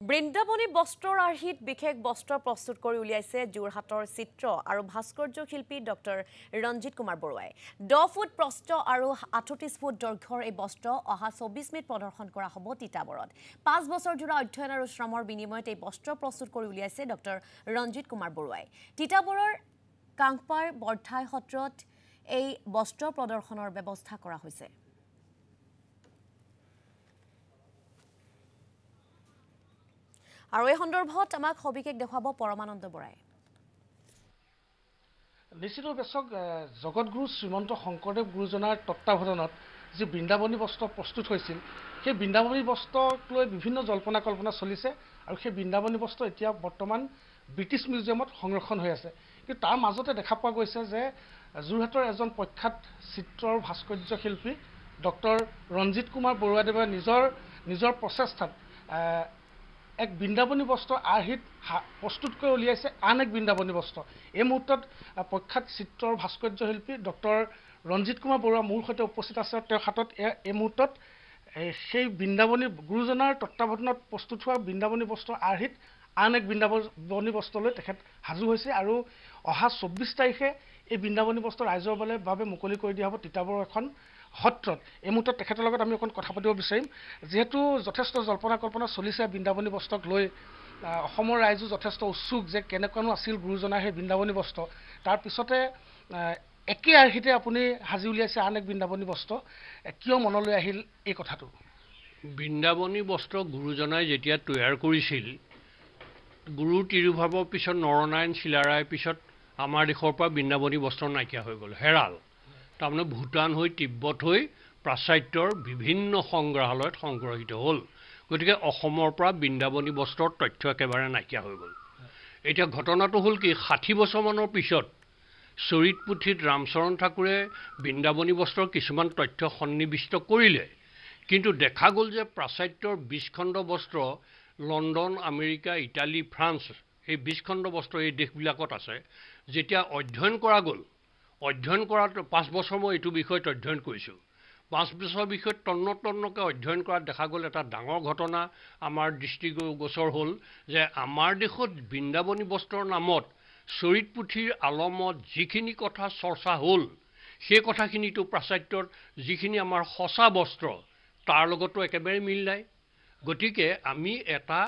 বৃন্দাবনী বস্ত্ৰৰ আৰ্হিত বিশেষ বস্ত্ৰ প্ৰস্তুত কৰি উলিয়াইছে যোৰহাটৰ চিত্ৰ আৰু ভাস্কৰ্য শিল্পী ডক্টৰ ৰঞ্জিত কুমাৰ বৰুৱাই 10 ফুট প্ৰস্থ আৰু 38 ফুট দৈৰ্ঘ্যৰ এই বস্ত্ৰ অহা 24 মেত প্ৰদৰ্শন কৰা হ'ব তিতাবৰত 5 বছৰ জোৰা অধ্যয়ন আৰু শ্ৰমৰ বিনিময়ত এই বস্ত্ৰ প্ৰস্তুত কৰি উলিয়াইছে ডক্টৰ ৰঞ্জিত কুমাৰ বৰুৱাই তিতাবৰৰ কাংপাৰ বৰঠাই সত্ৰত এই বস্ত্ৰ প্ৰদৰ্শনৰ ব্যৱস্থা কৰা হৈছে। আৰু এই সন্দৰ্ভত আমাক সবিশেষ দেখাব পৰমানন্দ বৰাই। নিশ্চিত বেচক জগতগুৰু শ্ৰীমন্ত শংকৰদেৱ গুৰুজনাৰ তত্ত্বাৱধানত যি বৃন্দাবনী বস্ত্ৰ প্ৰস্তুত হৈছিল সেই বৃন্দাবনী বস্ত্ৰক লৈ বিভিন্ন জল্পনা কল্পনা চলিছে আৰু সেই বৃন্দাবনী বস্ত্ৰ এতিয়া বৰ্তমান ব্ৰিটিছ মিউজিয়ামত সংৰক্ষণ হৈ আছে। কিন্তু তাৰ মাজতে দেখা পোৱা গৈছে যে যোৰহাটৰ এজন প্ৰখ্যাত চিত্ৰ আৰু ভাস্কৰ্য শিল্পী ডক্টৰ ৰঞ্জিত কুমাৰ বৰুৱাদেৱে নিজৰ প্ৰচেষ্টাত এক বৃন্দাবনী বস্ত্ৰ আৰ্হিত প্ৰস্তুত কৰি উলিয়াইছে আন এক বৃন্দাবনী বস্ত্ৰ। এই মুহূৰ্তত প্ৰখ্যাত চিত্ৰ আৰু ভাস্কৰ্য শিল্পী ডক্টৰ ৰঞ্জিত কুমাৰ বৰুৱা মোৰ সৈতে উপস্থিত আছে। তেওঁৰ হাতত এই মুহূৰ্তত সেই বৃন্দাবনী গুৰুজনাৰ তত্ত্বাৱধানত প্ৰস্তুত হোৱা বৃন্দাবনী বস্ত্ৰৰ আৰ্হিত আন এক বৃন্দাবনী বস্ত্ৰলৈ তেখেত সাজু হৈছে আৰু অহা 24 তাৰিখে এই বৃন্দাবনী বস্ত্ৰ ৰাইজৰ বাবে মুকলি কৰি দিয়া হ'ব তিতাবৰৰ এখন সত্ৰত। এই মুহূৰ্তত তেখেতৰ লগত আমি অকণ কথা পাতিব বিচাৰিম। যিহেতু যথেষ্ট জল্পনা কল্পনা চলিছে বৃন্দাবনী বস্ত্ৰক লৈ, অসমৰ ৰাইজো যথেষ্ট উৎসুক যে কেনেকুৱানো আছিল গুৰুজনাৰ সেই বৃন্দাবনী বস্ত্ৰ। তাৰপিছতে একে আৰ্হিতে আপুনি সাজি উলিয়াইছে আন এক বৃন্দাবনী বস্ত্ৰ, কিয় মনলৈ আহিল এই কথাটো? বৃন্দাবনী বস্ত্ৰ গুৰুজনাই যেতিয়া তৈয়াৰ কৰিছিল, গুৰুৰ তিৰুভাৱৰ পিছত নৰনাৰায়ণ চিলাৰায়ৰ পিছত আমাৰ দেশৰ পৰা বৃন্দাবনী বস্ত্ৰ নাইকিয়া হৈ গ'ল, হেৰাল। তাৰমানে ভূটান হৈ তিব্বত হৈ প্ৰাচাত্যৰ বিভিন্ন সংগ্ৰহালয়ত সংগ্ৰহিত হ'ল। গতিকে অসমৰ পৰা বৃন্দাবনী বস্ত্ৰৰ তথ্য একেবাৰে নাইকিয়া হৈ গ'ল। এতিয়া ঘটনাটো হ'ল কি, 60 বছৰমানৰ পিছত চৰিত পুথিত ৰামচৰণ ঠাকুৰে বৃন্দাবনী বস্ত্ৰৰ কিছুমান তথ্য সন্নিৱিষ্ট কৰিলে, কিন্তু দেখা গ'ল যে প্ৰাচাত্যৰ 20 খণ্ড বস্ত্ৰ লণ্ডন, আমেৰিকা, ইটালী, ফ্ৰান্স এই 20 খণ্ড বস্ত্ৰ এই দেশবিলাকত আছে। যেতিয়া অধ্যয়ন কৰা গ'ল, অধ্যয়ন কৰাত 5 বছৰ মই এইটো বিষয়ত অধ্যয়ন কৰিছোঁ। 5 বছৰ বিষয়ত তন্নকৈ অধ্যয়ন কৰাত দেখা গ'ল এটা ডাঙৰ ঘটনা আমাৰ দৃষ্টিগোচৰ হ'ল যে আমাৰ দেশত বৃন্দাবনী বস্ত্ৰৰ নামত চৰিত পুথিৰ আলমত যিখিনি কথা চৰ্চা হ'ল সেই কথাখিনিতো প্ৰাচাত্যৰ যিখিনি আমাৰ সঁচা বস্ত্ৰ তাৰ লগতো একেবাৰে মিল নাই। গতিকে আমি এটা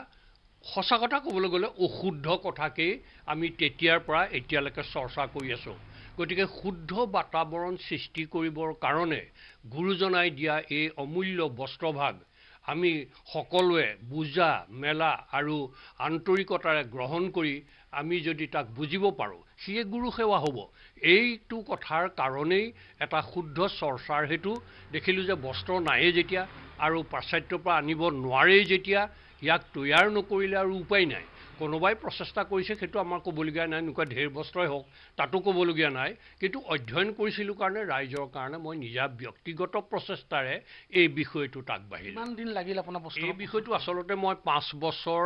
সঁচা কথা ক'বলৈ গ'লে অশুদ্ধ কথাকেই আমি তেতিয়াৰ পৰা এতিয়ালৈকে চৰ্চা কৰি আছোঁ। গতিকে শুদ্ধ বাতাবৰণ সৃষ্টি কৰিবৰ কাৰণে গুৰুজনাই দিয়া এই অমূল্য বস্ত্ৰভাগ আমি সকলোৱে বুজা মেলা আৰু আন্তৰিকতাৰে গ্ৰহণ কৰি আমি যদি তাক বুজিব পাৰোঁ সিয়ে গুৰু সেৱা হ'ব। এইটো কথাৰ কাৰণেই এটা শুদ্ধ চৰ্চাৰ হেতু দেখিলোঁ যে বস্ত্ৰ নায়েই যেতিয়া আৰু পাশ্চাত্যৰ পৰা আনিব নোৱাৰেই যেতিয়া, ইয়াক তৈয়াৰ নকৰিলে আৰু উপায় নাই। কোনোবাই প্ৰচেষ্টা কৰিছে সেইটো আমাৰ ক'বলগীয়া নাই, এনেকুৱা ঢেৰ বস্ত্ৰই হওক তাতো ক'বলগীয়া নাই। কিন্তু অধ্যয়ন কৰিছিলোঁ কাৰণে ৰাইজৰ কাৰণে মই নিজা ব্যক্তিগত প্ৰচেষ্টাৰে এই বিষয়টোত আগবাঢ়িলোঁ। কিমান দিন লাগিল আপোনাৰ বস্ত্ৰ? এই বিষয়টো আচলতে মই 5 বছৰ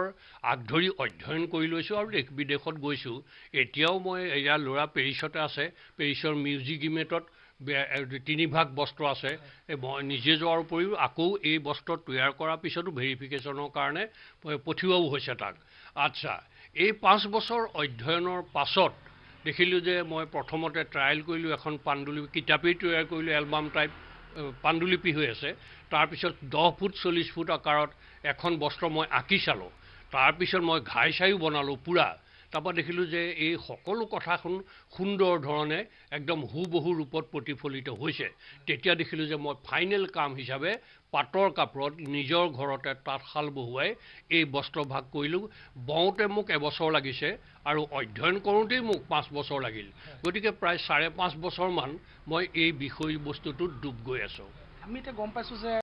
আগ ধৰি অধ্যয়ন কৰি লৈছোঁ আৰু দেশ বিদেশত গৈছোঁ। এতিয়াও মই এয়া ল'ৰা পেৰিছতে আছে, পেৰিছৰ মিউজিয়ামত 3 ভাগ বস্ত্ৰ আছে। মই নিজে যোৱাৰ উপৰিও আকৌ এই বস্ত্ৰ তৈয়াৰ কৰাৰ পিছতো ভেৰিফিকেশ্যনৰ কাৰণে পঠিওৱাও হৈছে তাক। আচ্ছা, এই 5 বছৰ অধ্যয়নৰ পাছত দেখিলোঁ যে মই প্ৰথমতে ট্ৰায়েল কৰিলোঁ, এখন পাণ্ডুলিপি কিতাপেই তৈয়াৰ কৰিলোঁ, এলবাম টাইপ পাণ্ডুলিপি হৈ আছে। তাৰপিছত 10 ফুট 40 ফুট আকাৰত এখন বস্ত্ৰ মই আঁকি চালোঁ। তাৰপিছত মই ঘাই চাইও বনালোঁ পূৰা। তাৰপৰা দেখিলোঁ যে এই সকলো কথাখন সুন্দৰ ধৰণে একদম হুবহু ৰূপত প্ৰতিফলিত হৈছে। তেতিয়া দেখিলোঁ যে মই ফাইনেল কাম হিচাপে পাটৰ কাপোৰত নিজৰ ঘৰতে তাঁতশাল বহুৱাই এই বস্ত্ৰভাগ কৰিলোঁ। বওঁতে মোক এবছৰ লাগিছে আৰু অধ্যয়ন কৰোঁতেই মোক 5 বছৰ লাগিল। গতিকে প্ৰায় 5.5 বছৰমান মই এই বিষয়বস্তুটোত ডুব গৈ আছোঁ। আমি এতিয়া গম পাইছোঁ যে